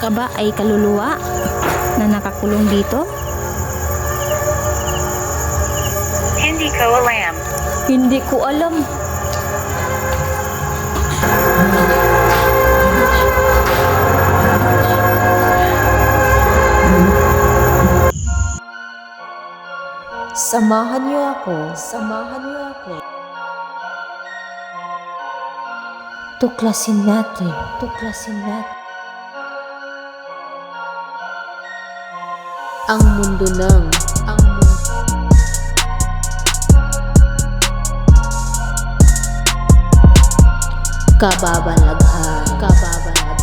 ka ba ay kaluluwa na nakakulong dito? Hindi ko alam. Hindi ko alam. Samahan niyo ako, samahan niyo ako. Tuklasin natin, tuklasin natin. Ang mundo ng, ang mundo. Kababalaghan, kababalaghan.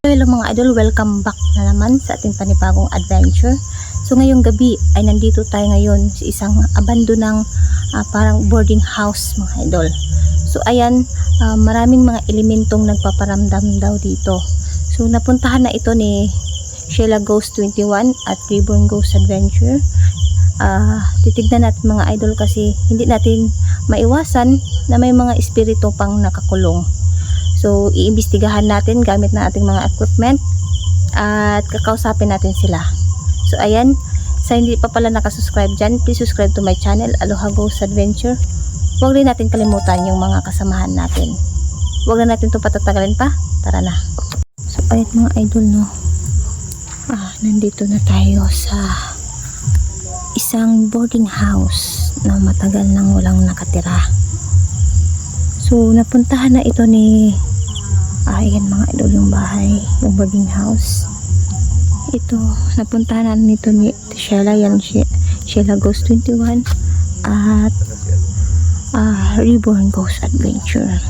Hello mga idol, welcome back na naman sa ating panibagong adventure. So ngayong gabi ay nandito tayo ngayon sa isang abandonang parang boarding house mga idol. So ayan, maraming mga elementong nagpaparamdam daw dito. So napuntahan na ito ni Sheila Ghost 21 at Reborn Ghost Adventure. Titignan natin mga idol kasi hindi natin maiwasan na may mga espiritu pang nakakulong. So, iimbestigahan natin gamit na ating mga equipment at kakausapin natin sila. So, ayan. Sa hindi pa pala nakasubscribe dyan, please subscribe to my channel, Aloha Ghost Adventure. Huwag rin natin kalimutan yung mga kasamahan natin. Huwag na natin ito patatagalin pa. Tara na. So, ayan mga idol, no. Nandito na tayo sa isang boarding house na matagal nang walang nakatira. So, napuntahan na ito ni ayan mga idol yung bahay, yung boarding house. Ito, napuntahan na nito ni Sheila, yan Sheila Ghost 21 at Reborn Ghost Adventure.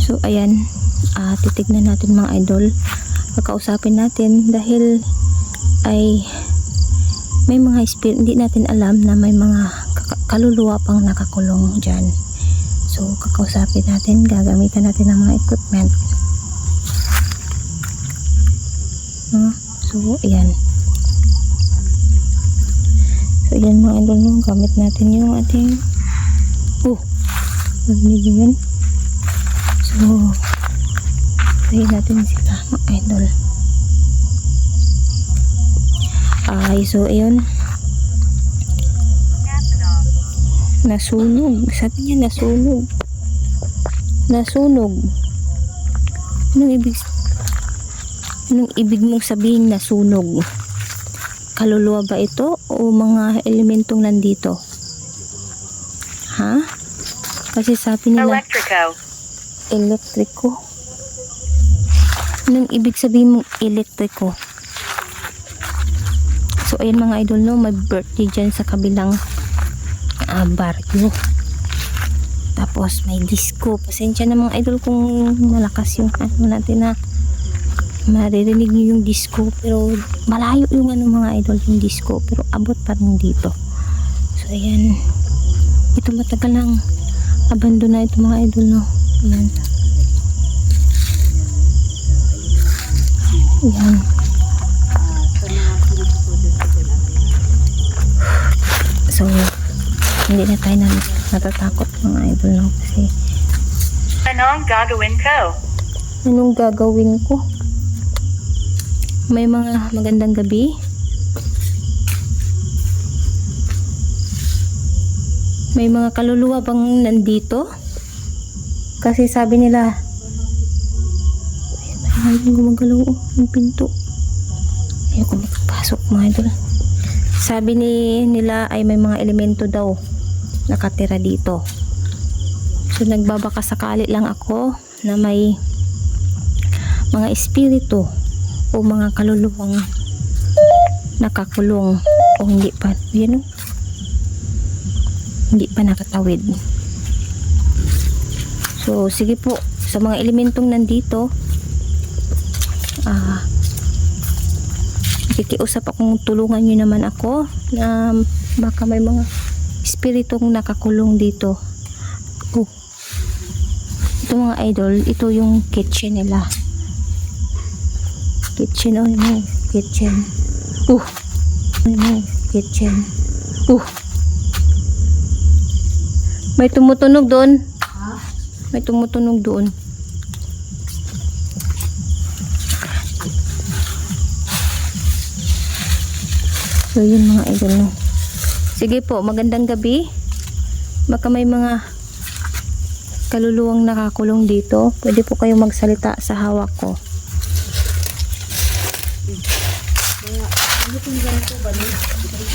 So, ayan, titignan natin mga idol. Kakausapin natin dahil ay may mga spirit, hindi natin alam na may mga kaluluwa pang nakakulong dyan. So kakausapin natin, gagamitan natin ng mga equipment. So ayan. So ayan mga idol, gamit natin yung ating marinig yun. So tayo natin sila mga idol. So ayun, nasunog. Sabi niya nasunog. Nasunog. Anong ibig mong sabihin nasunog? Kaluluwa ba ito o mga elementong nandito? Ha? Kasi sabi nila elektriko. Anong ibig sabihin mong elektriko? So ayan mga idol, no, may birthday dyan sa kabilang baryo. Tapos may disco. Pasensya na mga idol kung malakas yung natin na maririnig nyo yung disco, pero malayo yung mga idol yung disco, pero abot pa rin dito. So ayan, ito matagal lang abandon na ito mga idol, no. Ayan, ayan. So hindi na tayo natatakot mga idol, no? Kasi Anong gagawin ko? anong gagawin ko? May mga magandang gabi. May mga kaluluwa bang nandito? Kasi sabi nila ay gumagalaw ang pinto. Ayoko magpasok mga idol. Sabi nila ay may mga elemento daw nakatira dito. So nagbabaka sakali lang ako na may mga espiritu o mga kaluluwang nakakulong o hindi pa, hindi pa nakatawid. So sige po, sa mga elementong nandito, kikiusap akong tulungan nyo naman ako na baka may mga espiritong nakakulong dito. Ito mga idol, ito yung kitchen nila. Kitchen, kitchen. Ano, kitchen. May tumutunog doon. May tumutunog doon. So yun mga idol, no. Sige po, magandang gabi. Baka may mga kaluluwang nakakulong dito. Pwede po kayong magsalita sa hawak ko.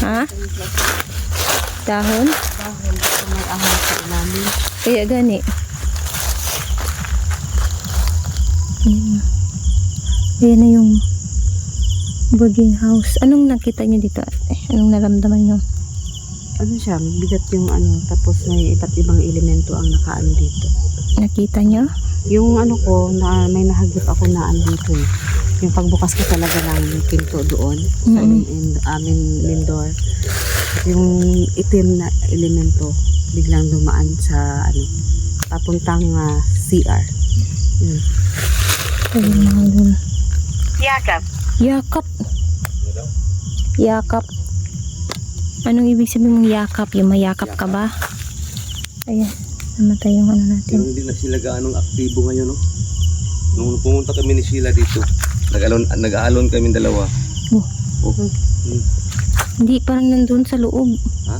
Ha? Dahon? Kaya gani. Ayan. Ayan na yung boarding house. Anong nakita nyo dito ate? Anong naramdaman nyo? Ano siya, bigat yung ano, tapos may iba't ibang elemento ang nakaano dito. Nakita nyo? Yung ano ko, na may nahagip ako na ano dito eh. Yung pagbukas ko talaga ng pinto doon, sa amin main door. Yung itim na elemento, biglang dumaan sa ano, papuntang CR. Yun. Ayun mga idol. Yakap. Yakap. Yakap. Anong ibig sabihin mong yakap? Yung mayakap ka ba? Ayan. Namatay yung ano natin. Pero hindi na sila gaanong aktibo ngayon, no? Nung pumunta kami ni Sheila dito, nag-aalon kami dalawa. Oh. Oh. Hindi, parang nandun sa loob. Ha?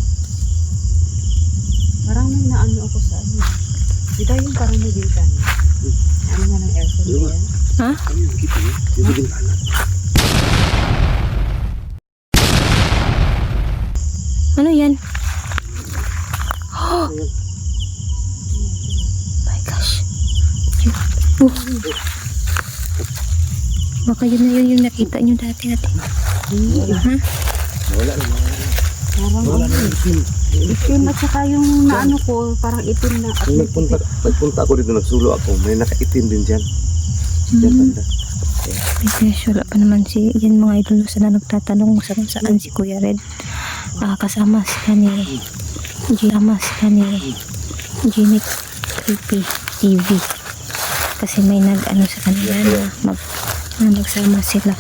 Parang may naano ako sa ano. Dito yung parang nagitan. Ano nga ng aircon Yung- yan? Ha? Ano yung kita niya? Yung bintana. Ano yan? Oh! My gosh. Oh. Baka yun na yun yung nakita nyo dati natin. Ha? Wala na. Parang itim at saka yung naano ko, parang itim na. Nung nagpunta ako dito, nagsulo ako, may nakaitim din dyan. Diyan banda. May gosh, wala pa naman si yan mga idol sa na nagtatanong kung saan si Kuya Red. Kasama si kani Genic Creepy TV kasi may nag-ano sa kanila na magsama sila,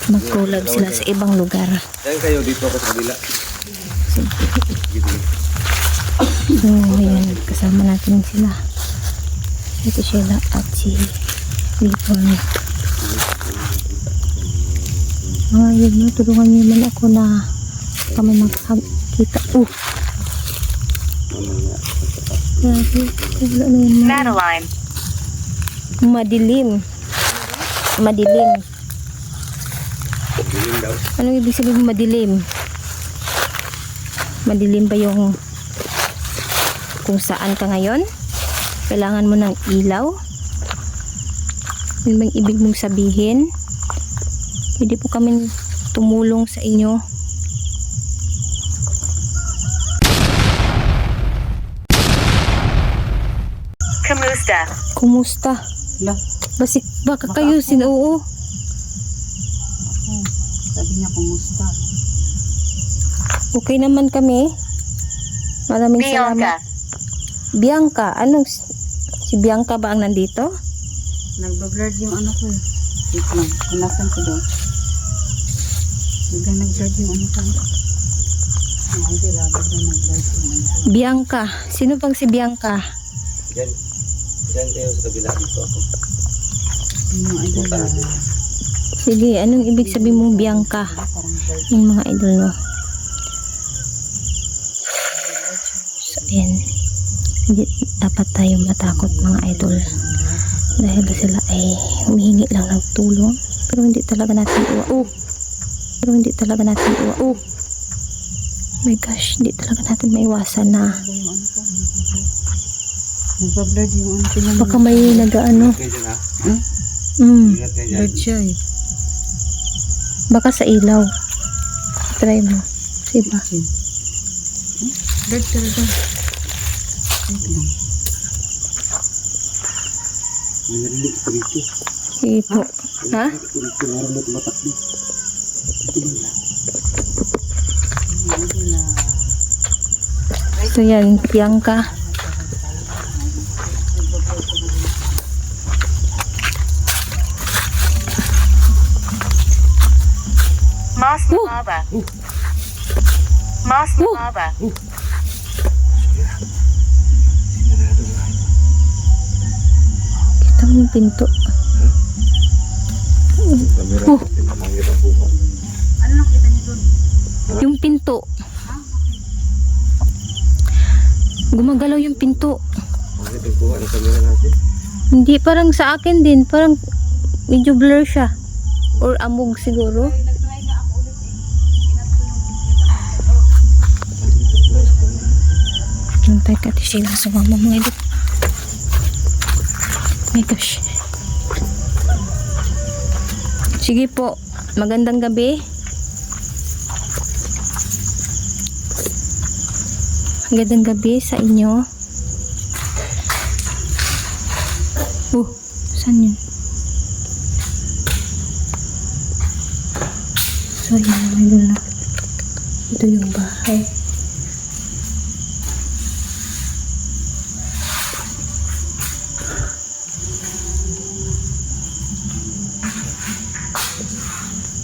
mag-collab sila sa ibang lugar. Diyan kayo, dito ako sa kabila. So ayan, kasama natin sila, ito Sheila at si Lipon. Yun no, tulungan niyo man ako na kami makakita. Grabe, wala na yun. Madeline. Madilim. Anong ibig sabihin ng madilim? Madilim ba yung kung saan ka ngayon? Kailangan mo ng ilaw? Ano bang ibig mong sabihin? Pwede po kami tumulong sa inyo. Kamusta? Kumusta? Hala, Baka kayo sinuo. sabi niya kumusta. Okay naman kami. Maraming Bianca. salamat. Bianca, anong si Bianca ba ang nandito? Nagbablurred yung ano ko eh. Wait lang, punasan ko daw. Biglang nag-blurred yung ano ko. Hindi lang, biglang nag-blurred yung ano ko. Bianca, sino bang si Bianca? Diyan kayo sa kabila, dito ako. Yung idol na Sige, anong ibig sabihin mong Bianca? parang blurred. Yung mga idol no. So, yan. Hindi dapat tayo matakot mga idol. Dahil sila ay humihingi lang ng tulong. Pero hindi talaga natin Oh my gosh, hindi talaga natin maiwasan na Yung ano ko, nagbablurred yung ano ko. baka may nag-ano. Kayo dyan, ha? Ingat kayo dyan. Blurred siya eh. Baka sa ilaw. Try mo. Diba? Blurred talaga. Wait lang. May narinig ko rito. Sige po. Ha? Ito rito, laro na tumatakbo. Ito banda. So yan, Bianca. Mas Malaba. Mas Mababa. Sinarado nga ito. Kita mo yung pinto. Kamera natin na mahirap buka. Yung pinto. Gumagalaw yung pinto. Bakit yung kuha ng kamera natin? Hindi, parang sa akin din. Parang medyo blur siya. Or amog siguro. Nantay ka ti sila sa mama mga idol. My gosh. Sige po. Magandang gabi. Magandang gabi sa inyo. Saan yun? So, yun mga idol na. Ito yung bahay.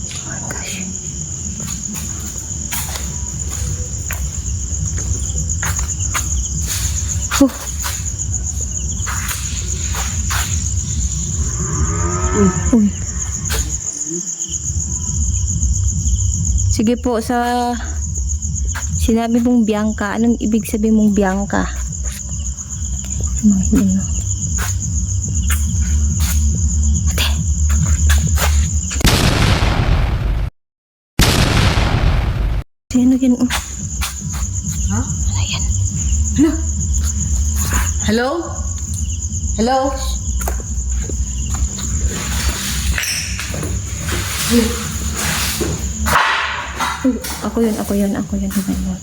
Oh my gosh. Uy. Sige po, sa sinabi mong Bianca, anong ibig sabihin mong Bianca? Mga hindi no. Ate. Sino yan? Ha? Ano yan? Hello? Hello? Ako yun.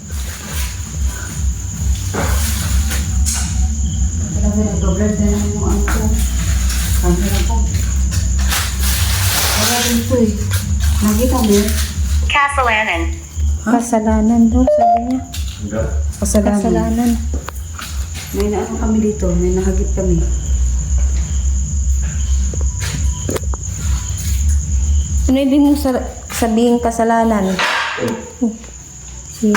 Doble din yung ano ko. Camera ko. Wala din po eh. Nakita mo yun? Kasalanan. Kasalanan daw, sabi niya. Kasalanan. May naano kami dito. May nahagip kami. Ano ibig mong sabihin kasalanan? Si...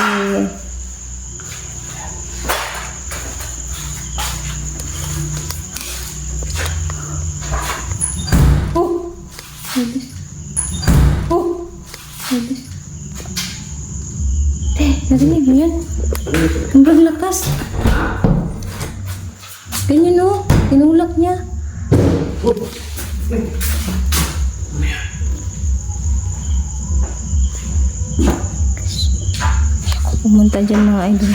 Narinig mo yan? Ang lakas. Ganyan o. Tinulak niya. Pumunta dyan mga idol.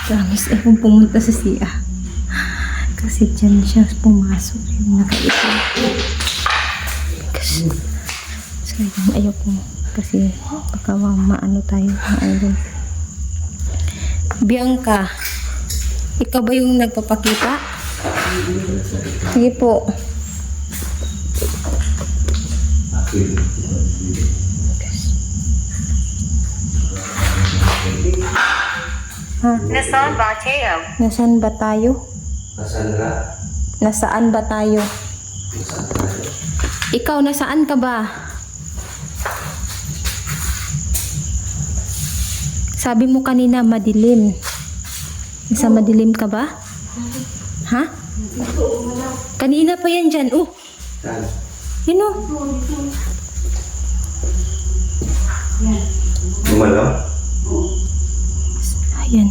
Promise kung pumunta sa siya. Kasi dyan siya pumasok. Yung nakaipon. Kasi so yung ayoko. Kasi baka maano tayo mga idol. Bianca, ikaw ba yung nagpapakita? Sige po. Ha? Nasaan ba tayo? Nasaan ba tayo? Cassandra? Nasaan ba tayo? Ikaw, nasaan ka ba? Sabi mo kanina madilim. Nasa madilim ka ba? Ha? Kanina pa yan dyan. Oh, Saan? yun oh. Gumalaw? Ayan.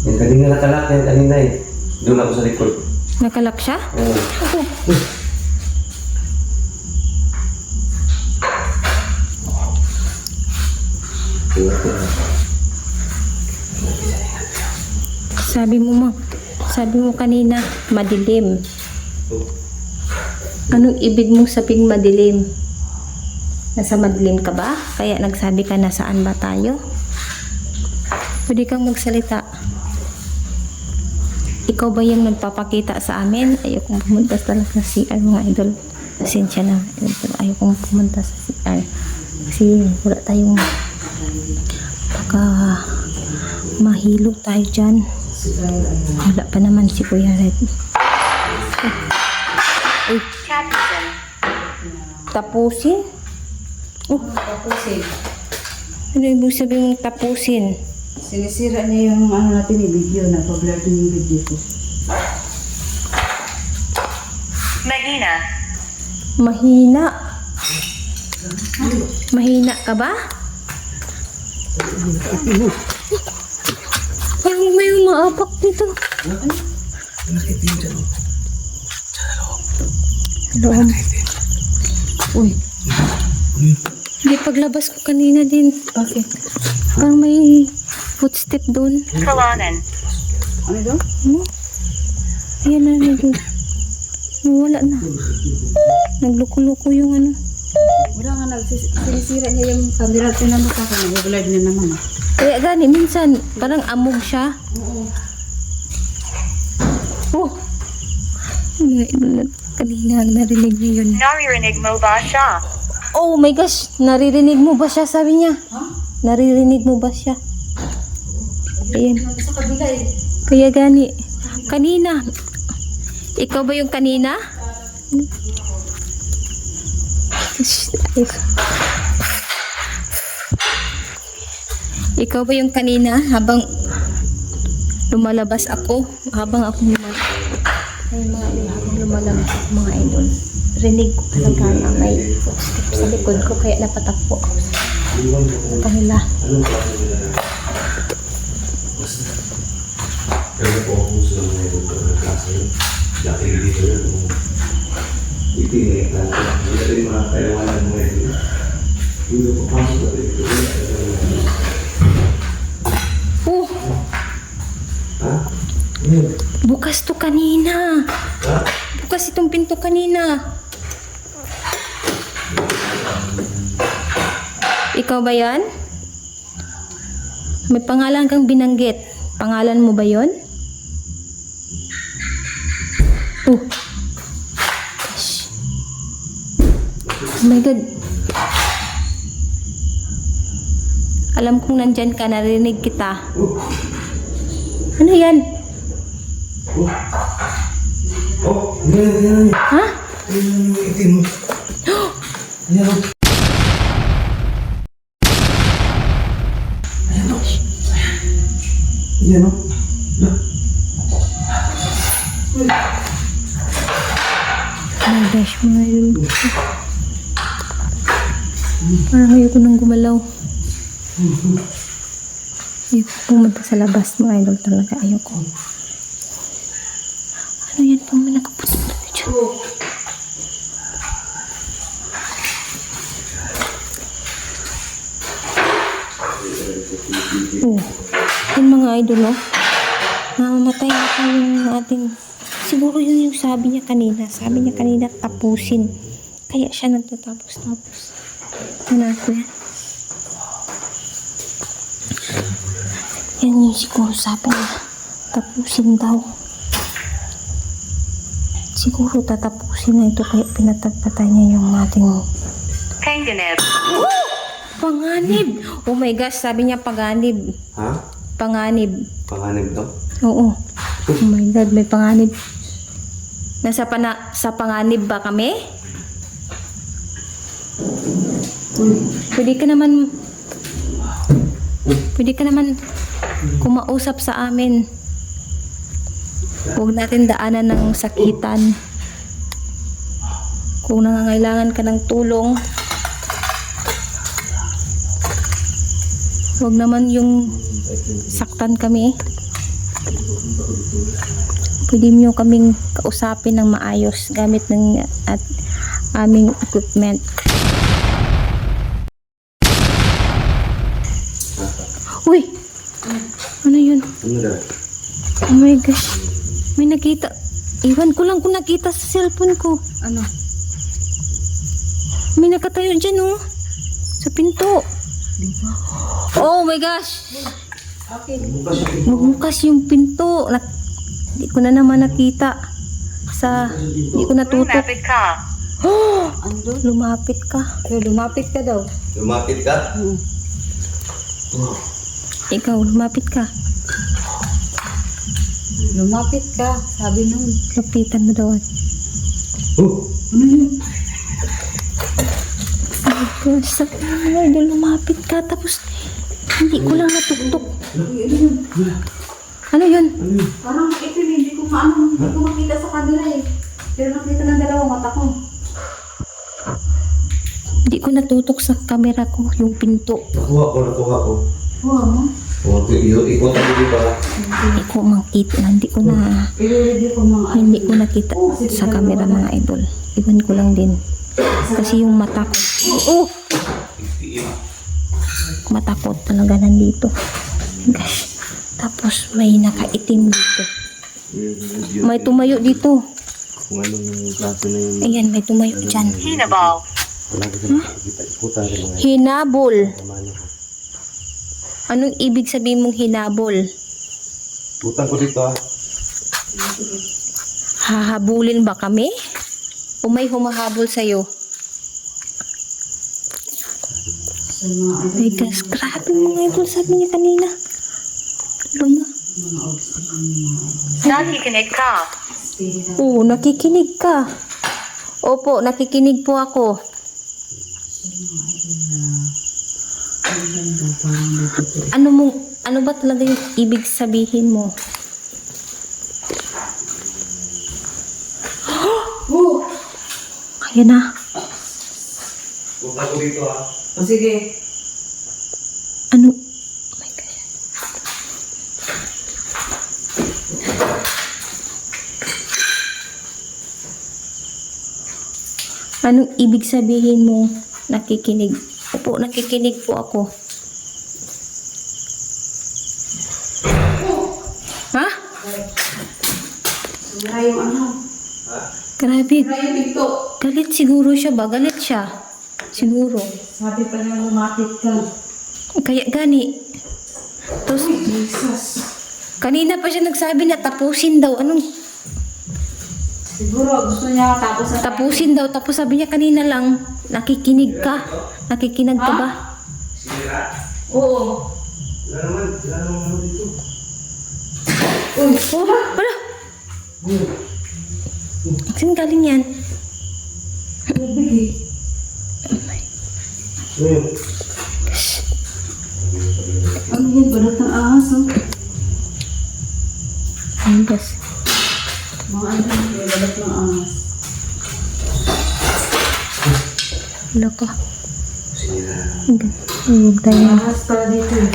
Yan kanina nakalak yan kanina eh. Doon ako sa likod. Nakalak siya? Oo. Ako. Sabi mo kanina, madilim. Anong ibig mong sabing madilim? Nasa madilim ka ba? Kaya nagsabi ka na saan ba tayo? Pwede kang magsalita. Ikaw ba yung nagpapakita sa amin? Ayokong pumunta talaga sa CR mga idol. Pasensya na. Ayokong pumunta sa CR. Kasi wala tayong baka mahilo tayo dyan. Wala pa naman si Kuya Red. Uy, Tapusin. tapusin? Oh, Tapusin. Ano ibig sabihin mong tapusin? Sinisira niya yung ano natin yung video, nagpa-blur din yung video ko. Mahina. Mahina. Mahina ka ba? Parang may umaapak dito. Loob. Uy. Hindi, paglabas ko kanina din. Okay. Parang may footstep doon. Kalanan. Ano daw? Ano? Ayan na doon. Nawala na. Nagluko-luko yung ano. Wala nga, sinisira niya yung camera. Tinan mo sa akin, nag-blur na naman. Kaya gani, minsan parang amog siya. Oh! Kanina narinig niya yun. Naririnig mo ba siya? Oh my gosh! Naririnig mo ba siya? Sabi niya. Naririnig mo ba siya? Ayan. Sa kabila eh. Kaya gani. Kanina. Ikaw ba yung kanina? Ikaw ba yung kanina habang lumalabas ako? Habang ako lumalabas. Ay, habang lumalabas ako mga idol. Rinig ko talaga na may footstep sa likod ko kaya napatakbo ako sa kanila. Pero po ako sa mga doktor ng klase yun. Dati dito yun. Itinig lang. Hindi rin makakayawanan mo yun. Hindi ko pasok na dito. Oh! Ha? Ano? Bukas to kanina. Ha? Bukas itong pinto kanina. Ikaw ba yan? May pangalan kang binanggit. Pangalan mo ba yon? Oh. Gosh. Oh my God. Alam kong nandyan ka, narinig kita. Ano yan? Oh, yan. Ha? Yan yung itim. Yan. Yan o. Oh my gosh, mga yun. Parang ayoko nang gumalaw. Ayoko pumunta sa labas, mga idol talaga. Ayoko. Ano yan pang may nakaputok na video? Oh. Yung mga idol, oh. Namamatay na tayo yung ating... Siguro yun yung sabi niya kanina. Sabi niya kanina tapusin. Kaya siya nagtatapos-tapos. Ano ako yan? Yan yung siguro sabi niya. Tapusin daw. Siguro tatapusin na ito kaya pinatagpatay niya yung ating... Panganib. Panganib! Oh my gosh, sabi niya panganib. Ha? Panganib. Panganib daw? Oo. Oh my God, may panganib. Sa panganib ba kami? Pwede ka naman kumausap sa amin. Huwag natin daanan ng sakitan. Kung nangangailangan ka ng tulong, huwag naman yung saktan kami. Pwede nyo kaming kausapin ng maayos gamit ng at aming equipment. Uy! Ano yun? Ano daw? Oh my gosh. May nakita. Iwan ko lang kung nakita sa cellphone ko. Ano? May nakatayo dyan, oh. Sa pinto. Oh my gosh. Magbukas yung pinto. Hindi ko na naman nakita. Hindi ko natutok. Lumapit ka. Oh! Ando? Lumapit ka. Lumapit ka daw. Lumapit ka? Ikaw, lumapit ka. Lumapit ka, sabi nun. Lapitan mo daw. Oh, ano yun? Oh my Basta mga idol, lumapit ka tapos hindi ko lang natuktok. Ano yun? Parang itim, hindi ko makita sa camera eh. Pero nakita ng dalawang mata ko. Hindi ko natutok sa camera ko yung pinto. Nakuha ko. Oo, mo? Ikot ako dito ha. Hindi ko makita, hindi ko nakita sa camera mga idol. Iwan ko lang din. Kasi yung mata ko. Oh! Mata ko talaga nandito. Gosh. Tapos may nakaitim dito. May tumayo dito. Kung anong klase na yun. Ayan, may tumayo dyan. Hinabal. Lagi sa nakikita. Ikutan rin mga Hinabol. kamano ko. Anong ibig sabihin mong hinabol? Ikutan ko dito ha. Hahabulin ba kami? O may humahabol sa'yo? Ay, guys, grabe mga idol, sabi niya kanina. Luma. Nakikinig ka. Oo, nakikinig ka. Opo, nakikinig po ako. Ano ba talaga yung ibig sabihin mo? Kaya na. Ikutan ko dito ha. O sige. Ano? Oh my gosh. Anong ibig sabihin mo nakikinig? Opo, nakikinig po ako. Ha? Sumira yung ano. Grabe. Sumira yung pinto. Galit siguro siya ba? Galit siya. Siguro. Sabi pa niya lumapit ka. Kaya gani. Tapos, Jesus. kanina pa siya nagsabi na tapusin daw. Anong Siguro gusto niya tapos sa tapusin daw? Tapos sabi niya kanina lang, nakikinig ka. Nakikinig ka ba? Oo. Wala naman dito. Oh, wala. Saan galing yan? Bibig. Ano yun? Balat ng ahas oh. Ayun, guys. Mga ano yun? Balat ng ahas. Wala ka. Huwag tayo. Ahas pala dito eh.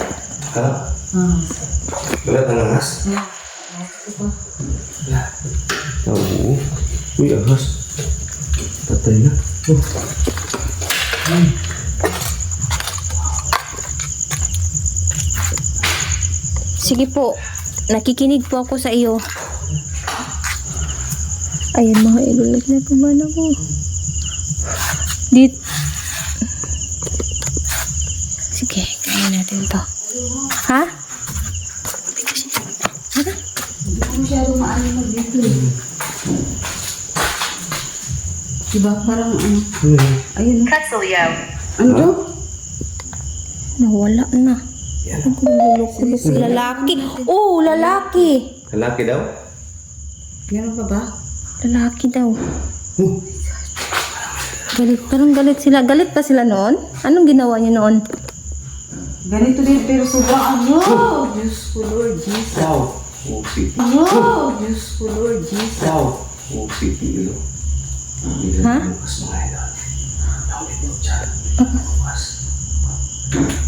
Ha? Ahas. Wala kang ahas? Oo. Uy, ahas. Patay na. Sige po. Nakikinig po ako sa iyo. Ayan mga idol. Nagnapaman ako. Sige, kaya natin to. Ha? Ano? Hindi ko masyado maano dito eh. Diba? Parang ano. Ayun. Katsulyo. Ano to? Nawala na. Nagulok-ulok. Lalaki. Oh, lalaki. Lalaki daw? Meron pa ba? Lalaki daw. Galit. Parang galit sila. Galit pa sila noon? Anong ginawa niya noon? Ganito din pero sobrang ano. Diyos ko Lord Jesus. Wow. Oh, city. Oh, Diyos ko Lord Jesus. Wow. Oh, city. Ilo. Ha? Bukas mga idol. Ako ito dyan. Bukas.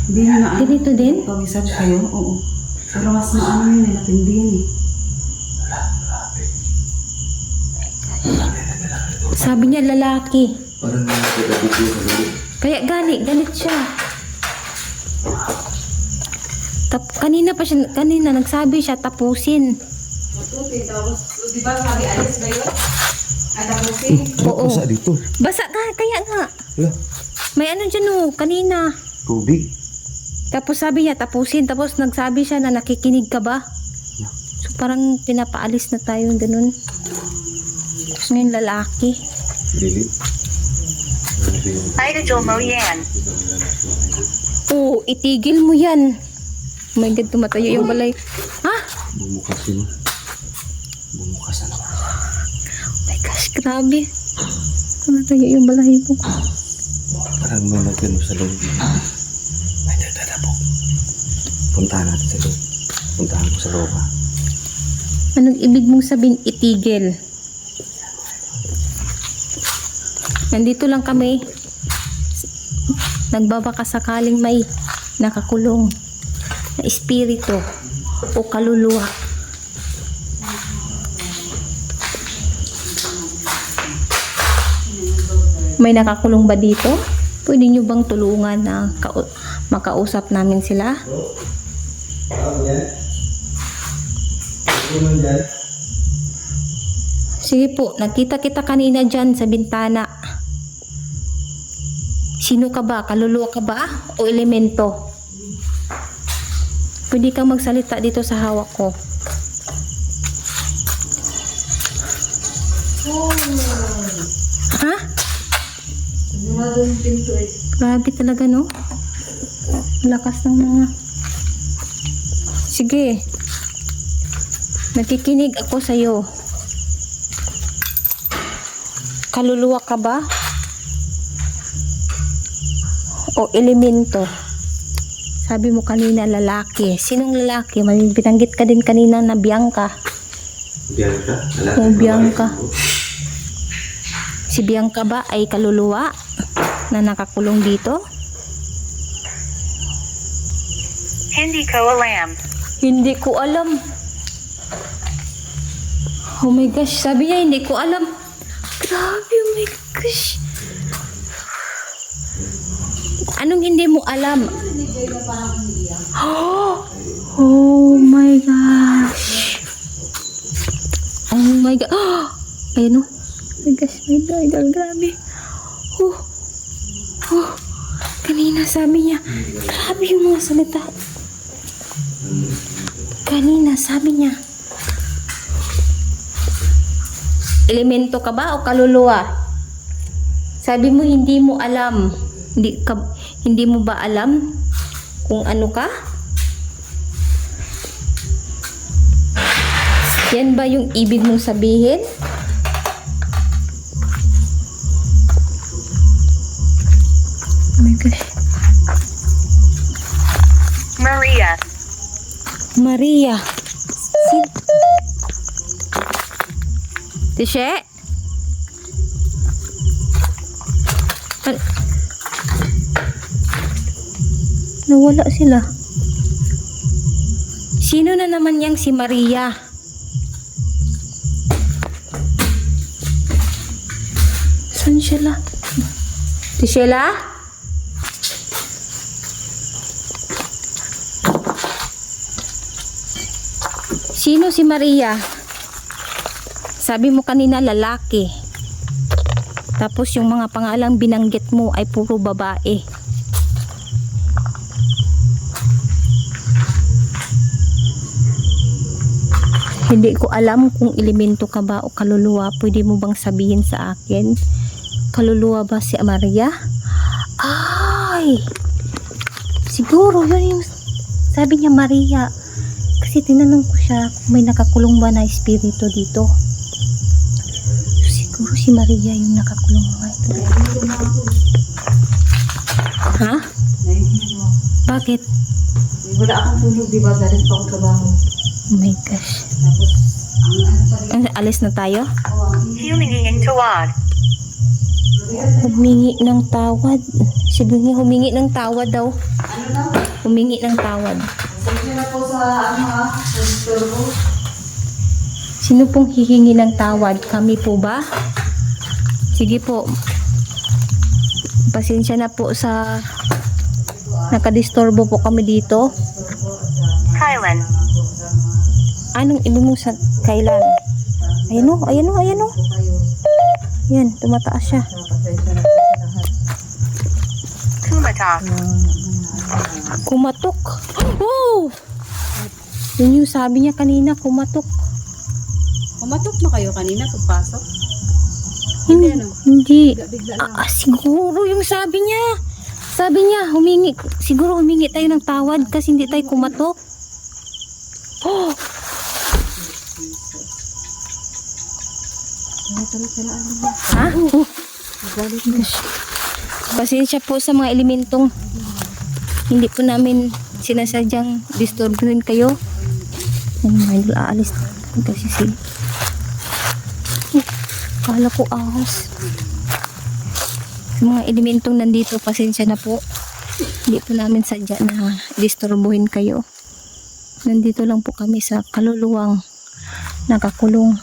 Hindi na ano. Ganito din? Pag-isap kayo? Oo. Pero mas maano yun eh. Matindi yun eh. Sabi niya lalaki. Parang nakikita dito sa lulu. Kaya galit siya. Kanina nagsabi siya tapusin. Tapos, di ba sabi alis ba yun? At tapusin? Oo. Basa dito. Basa ka, kaya nga. Wala. May ano dyan oh, kanina. Tubig. Tapos sabi niya tapusin, tapos nagsabi siya na nakikinig ka ba? So parang pinapaalis na tayo, ganun. Tapos ngayon lalaki. Dilim. Idol mo yan. Oo, itigil mo yan. Oh my God, tumatayo yung balay. Ha? Bumukas yun. Bumukas na naman. Oh my gosh, grabe. Tumatayo yung balay mo. Parang may nagpino sa loob. May dadabog. Puntahan natin sa loob. Puntahan ko sa loob ha. Anong ibig mong sabihin itigil? Nandito lang kami. Nagbabaka sakaling may nakakulong na espiritu o kaluluwa. May nakakulong ba dito? Pwede nyo bang tulungan na makausap namin sila? Sige po, nakita kita kanina dyan sa bintana. Sino ka ba? Kaluluwa ka ba? O elemento? Pwede kang magsalita dito sa hawak ko. Ha? Grabe talaga, no? Lakas ng mga... Sige. Nakikinig ako sa'yo. Kaluluwa ka ba? O elemento? Sabi mo kanina lalaki. Sinong lalaki? Binanggit ka din kanina na Bianca. Bianca? O Bianca. Si Bianca ba ay kaluluwa na nakakulong dito? Hindi ko alam. Hindi ko alam. Oh my gosh, sabi niya hindi ko alam. Grabe, oh my gosh. Anong hindi mo alam? Oh my gosh. Oh my god. Ayun oh. Oh my gosh, my idol, grabe. Kanina sabi niya, grabe yung mga salita. Kanina sabi niya, elemento ka ba o kaluluwa? Sabi mo hindi mo alam. Hindi mo ba alam kung ano ka? Yan ba yung ibig mong sabihin? Oh my gosh. Maria. Maria. Tishe? Nawala sila. Sino na naman yang si Maria? Saan sila? Tishela? Sino si Maria? Sabi mo kanina lalaki. Tapos yung mga pangalang binanggit mo ay puro babae. Hindi ko alam kung elemento ka ba o kaluluwa. Pwede mo bang sabihin sa akin? Kaluluwa ba si Maria? Ay! Siguro yun yung sabi niya Maria. Kasi tinanong ko siya kung may nakakulong ba na espiritu dito. Siguro si Maria yung nakakulong mga ito. Ha? Bakit? Wala akong tulog, di ba? Galing pa ako trabaho. Oh my gosh. Tapos, Alis na tayo? Huminging tawad. Humingi ng tawad. Sabi niya humingi ng tawad daw. Humingi ng tawad. sige na po sa store ko. Sino pong hihingi ng tawad? Kami po ba? Sige po. Pasensya na po sa nakadisturbo po kami dito. Kylan. Anong ibig mo sa kailan? Ayan o, ayan o, ayan o. Yan, tumataas siya. Kumata. Kumatok. Oh! Yun yung sabi niya kanina, kumatok. Kumatok ba kayo kanina pagpasok? Hindi. Bigla lang. Siguro yung sabi niya. Sabi niya, siguro humingi tayo ng tawad kasi hindi tayo kumatok. Oh! Ha? Oh. Gosh. Pasensya po sa mga elementong hindi po namin sinasadyang disturbuhin kayo. Yan mga idol, aalis na kasi si kala ko ahas. Sa mga elementong nandito, pasensya na po. Hindi po namin sadya na disturbuhin kayo. Nandito lang po kami sa kaluluwang nakakulong.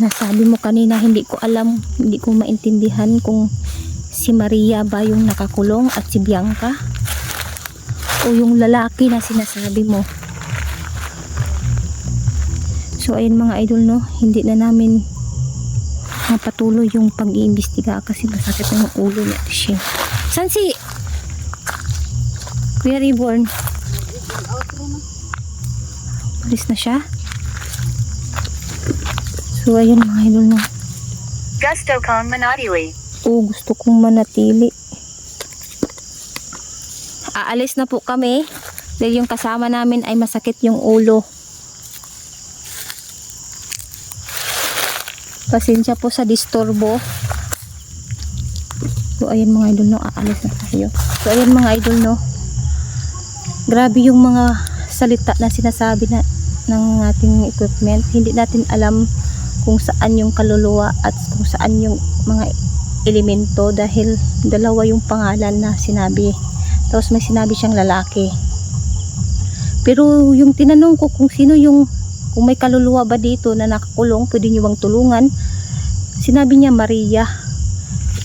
Nasabi mo kanina, hindi ko alam, hindi ko maintindihan kung si Maria ba yung nakakulong at si Bianca o yung lalaki na sinasabi mo. So ayun mga idol, no, hindi na namin mapatuloy yung pag-iimbestiga kasi masakit na yung ulo niya. Saan si Kuya Reborn? Alis na siya. So ayun mga idol, no. Gusto kong manatili. Gusto kong manatili. Aalis na po kami dahil yung kasama namin ay masakit yung ulo. Pasensya po sa disturbo. So ayan mga idol, no, aalis na tayo. So ayan mga idol, no, grabe yung mga salita na sinasabi na ng ating equipment. Hindi natin alam kung saan yung kaluluwa at kung saan yung mga elemento dahil dalawa yung pangalan na sinabi. Tapos may sinabi siyang lalaki. Pero yung tinanong ko kung sino yung, kung may kaluluwa ba dito na nakakulong, pwede nyo bang tulungan? Sinabi niya Maria.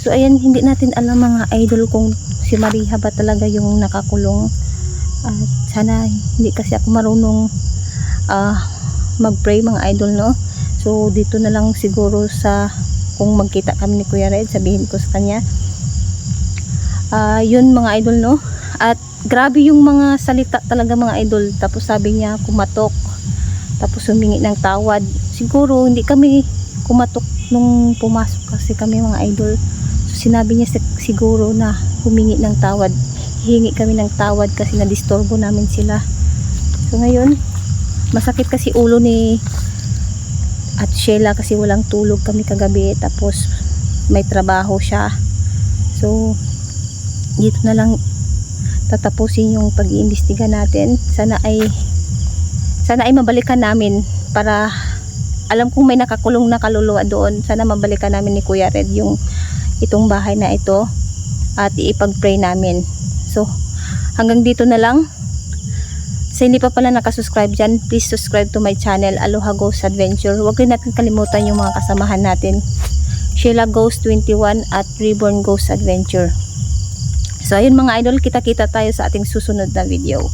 So ayan, hindi natin alam mga idol kung si Maria ba talaga yung nakakulong. Sana hindi kasi ako marunong mag-pray mga idol, no. So dito na lang siguro sa kung magkita kami ni Kuya Red, sabihin ko sa kanya. Yun mga idol, no. At grabe yung mga salita talaga mga idol. Tapos sabi niya kumatok, tapos humingi ng tawad. Siguro hindi kami kumatok nung pumasok kasi kami mga idol. So sinabi niya siguro na humingi ng tawad. Hihingi kami ng tawad kasi na-disturbo namin sila. So ngayon, masakit kasi ulo ni at Sheila kasi walang tulog kami kagabi, tapos may trabaho siya. So dito na lang tatapusin yung pag-iimbestiga natin. Sana ay mabalikan namin, para alam kong may nakakulong na kaluluwa doon. Sana mabalikan namin ni Kuya Red yung itong bahay na ito at ipag-pray namin. So hanggang dito na lang. Sa hindi pa pala nakasubscribe dyan, please subscribe to my channel, Aloha Ghost Adventure. Huwag rin natin kalimutan yung mga kasamahan natin, Sheila Ghost 21 at Reborn Ghost Adventure. So ayun mga idol, kita-kita tayo sa ating susunod na video.